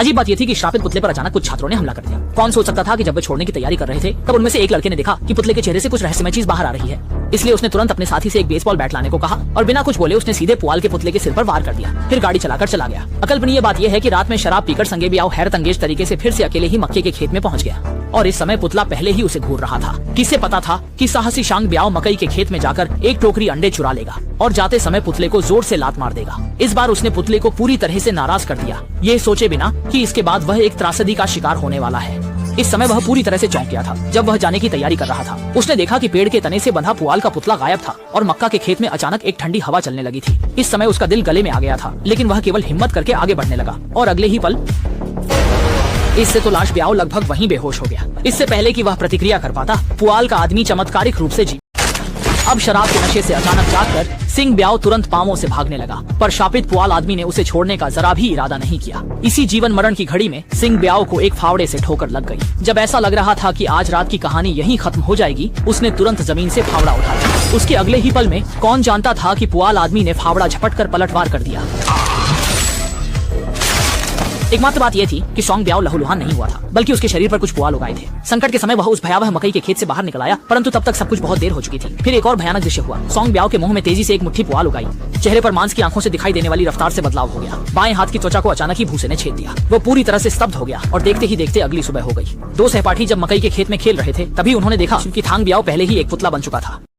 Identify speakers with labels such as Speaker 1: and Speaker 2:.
Speaker 1: अजीब बात यह थी कि श्रापित पुतले पर अचानक कुछ छात्रों ने हमला कर दिया। कौन सोच सकता था कि जब वे छोड़ने की तैयारी कर रहे थे तब उनमें से एक लड़के ने देखा कि पुतले के चेहरे से कुछ रहस्यमय चीज बाहर आ रही है। इसलिए उसने तुरंत अपने साथी से एक बेसबॉल बैट लाने को कहा और बिना कुछ बोले उसने सीधे पुआल के पुतले के सिर पर वार कर दिया। फिर गाड़ी चलाकर चला गया। अकल्पनीय बात यह है कि रात में शराब पीकर संगे ब्याओ हैरत अंगेज तरीके से फिर से अकेले ही मक्के के खेत में पहुंच गया और इस समय पुतला पहले ही उसे घूर रहा था। किसे पता था कि साहसी शांग ब्याओ मकई के खेत में जाकर एक टोकरी अंडे चुरा लेगा और जाते समय पुतले को जोर से लात मार देगा। इस बार उसने पुतले को पूरी तरह से नाराज कर दिया, ये सोचे बिना कि इसके बाद वह एक त्रासदी का शिकार होने वाला है। इस समय वह पूरी तरह से चौंक गया था। जब वह जाने की तैयारी कर रहा था उसने देखा कि पेड़ के तने से बंधा पुआल का पुतला गायब था और मक्का के खेत में अचानक एक ठंडी हवा चलने लगी थी। इस समय उसका दिल गले में आ गया था, लेकिन वह केवल हिम्मत करके आगे बढ़ने लगा और अगले ही पल इससे तो लाश ब्याओ लगभग वहीं बेहोश हो गया। इससे पहले कि वह प्रतिक्रिया कर पाता, पुआल का आदमी चमत्कारिक रूप से जी अब शराब के नशे से अचानक जागकर सिंह ब्याओ तुरंत पांवों से भागने लगा, पर शापित पुआल आदमी ने उसे छोड़ने का जरा भी इरादा नहीं किया। इसी जीवन मरण की घड़ी में सिंह ब्याओ को एक फावड़े से ठोकर लग गई। जब ऐसा लग रहा था कि आज रात की कहानी यहीं खत्म हो जाएगी, उसने तुरंत जमीन से फावड़ा उठाया। उसके अगले ही पल में कौन जानता था कि पुआल आदमी ने फावड़ा झपट कर पलटवार कर दिया। एकमात्र बात यह थी कि सॉन्ग ब्याओ लहूलुहान नहीं हुआ था, बल्कि उसके शरीर पर कुछ पुआल उगाए थे। संकट के समय वह उस भयावह मकई के खेत से बाहर निकल आया, परंतु तब तक सब कुछ बहुत देर हो चुकी थी। फिर एक और भयानक दृश्य हुआ। सॉन्ग ब्याओ के मुंह में तेजी से एक मुट्ठी पुआल उगाई। चेहरे पर मांस की आंखों से दिखाई देने वाली रफ्तार से बदलाव हो गया। बाएं हाथ की त्वचा को अचानक ही भूसे ने छेद दिया। वो पूरी तरह से स्तब्ध हो गया और देखते ही देखते अगली सुबह हो गई। दो सहपाठी जब मकई के खेत में खेल रहे थे तभी उन्होंने देखा कि थांग ब्याओ पहले ही एक पुतला बन चुका था।